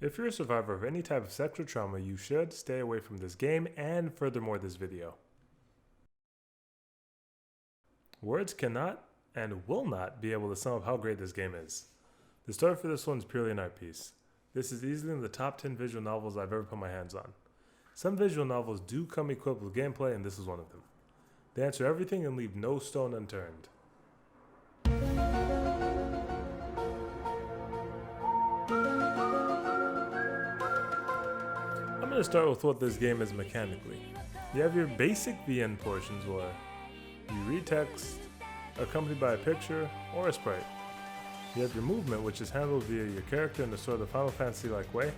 If you're a survivor of any type of sexual trauma, you should stay away from this game and furthermore this video. Words cannot and will not be able to sum up how great this game is. The story for this one is purely an art piece. This is easily in the top 10 visual novels I've ever put my hands on. Some visual novels do come equipped with gameplay, and this is one of them. They answer everything and leave no stone unturned. I'm going to start with what this game is mechanically. You have your basic VN portions where you read text, accompanied by a picture or a sprite. You have your movement, which is handled via your character in a sort of Final Fantasy-like way,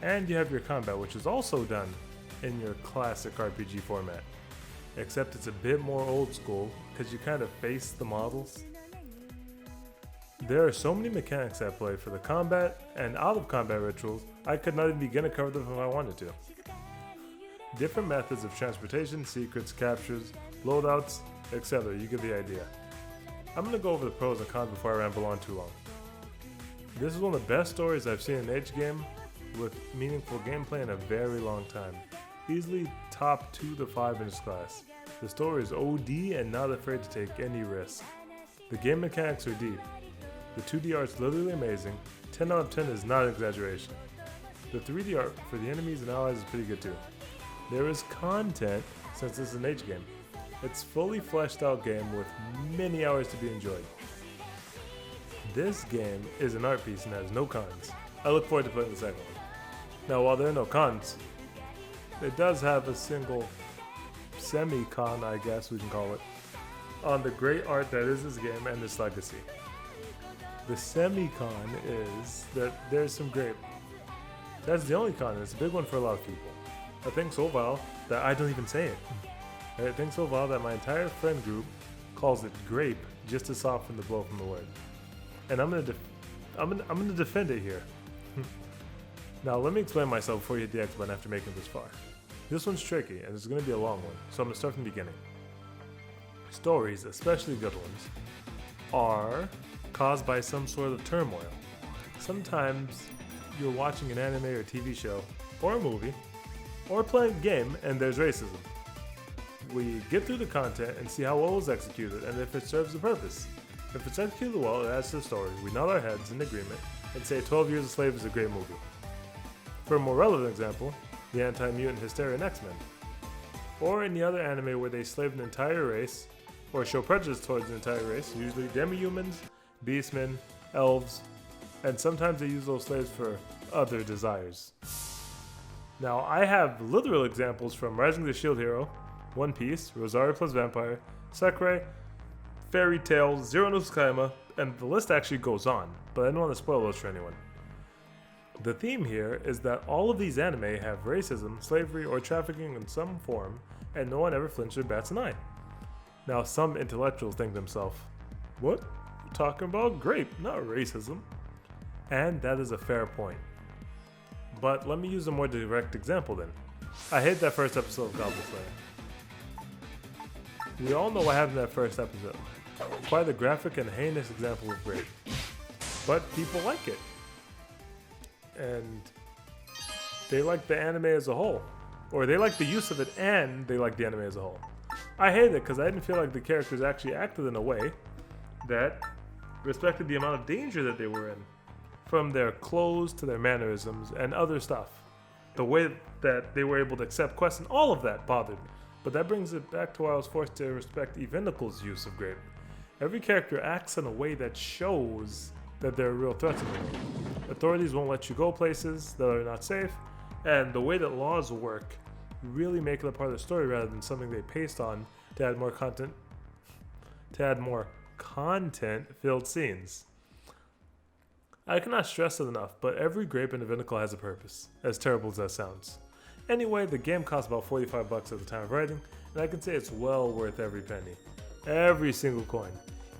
and you have your combat, which is also done in your classic RPG format. Except it's a bit more old school, because you kind of face the models. There are so many mechanics at play for the combat and out of combat rituals, I could not even begin to cover them if I wanted to. Different methods of transportation, secrets, captures, loadouts, etc. You get the idea. I'm going to go over the pros and cons before I ramble on too long. This is one of the best stories I've seen in an H game with meaningful gameplay in a very long time. Easily top 2 to 5 in its class. The story is OD and not afraid to take any risk. The game mechanics are deep. The 2D art's literally amazing. 10 out of 10 is not an exaggeration. The 3D art for the enemies and allies is pretty good too. There is content since this is an H game. It's fully fleshed out game with many hours to be enjoyed. This game is an art piece and has no cons. I look forward to playing the second one. Now while there are no cons, it does have a single semi-con, I guess we can call it, on the great art that is this game and its legacy. The semi-con is that there's some grape. That's the only con, and it's a big one for a lot of people. I think so vile that I don't even say it. I think so vile that my entire friend group calls it grape just to soften the blow from the word. And I'm gonna defend it here. Now let me explain myself before you hit the X button after making it this far. This one's tricky and it's gonna be a long one, so I'm gonna start from the beginning. Stories, especially good ones, are caused by some sort of turmoil. Sometimes you're watching an anime or TV show, or a movie, or playing a game and there's racism. We get through the content and see how well it was executed and if it serves the purpose. If it's executed well, it adds to the story. We nod our heads in agreement and say 12 Years a Slave is a great movie. For a more relevant example, the anti-mutant hysteria in X-Men. Or any other anime where they slave an entire race, or show prejudice towards an entire race, usually demi-humans, beastmen, elves, and sometimes they use those slaves for other desires. Now, I have literal examples from Rising the Shield Hero, One Piece, Rosario plus Vampire, Sakurai, Fairy Tail, Zero no Tsukaima, and the list actually goes on, but I don't want to spoil those for anyone. The theme here is that all of these anime have racism, slavery, or trafficking in some form, and no one ever flinches or bats an eye. Now, some intellectuals think to themselves, what? You're talking about grape, not racism. And that is a fair point. But let me use a more direct example then. I hate that first episode of Goblin Slayer. We all know what happened in that first episode. Quite a graphic and heinous example of rape. But people like it. And they like the anime as a whole. Or they like the use of it and they like the anime as a whole. I hate it because I didn't feel like the characters actually acted in a way that respected the amount of danger that they were in. From their clothes to their mannerisms and other stuff. The way that they were able to accept quests and all of that bothered me. But that brings it back to why I was forced to respect Evenicle's use of grape. Every character acts in a way that shows that they're a real threat to the world. Authorities won't let you go places that are not safe, and the way that laws work really make it a part of the story rather than something they paste on to add more content-filled scenes. I cannot stress it enough, but every grape in Evenicle has a purpose, as terrible as that sounds. Anyway, the game cost about $45 at the time of writing, and I can say it's well worth every penny. Every single coin.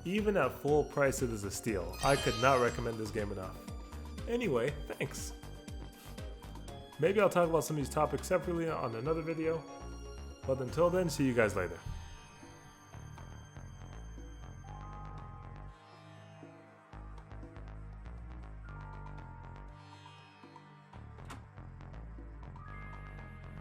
Even at full price, it is a steal. I could not recommend this game enough. Anyway, thanks. Maybe I'll talk about some of these topics separately on another video, but until then, see you guys later.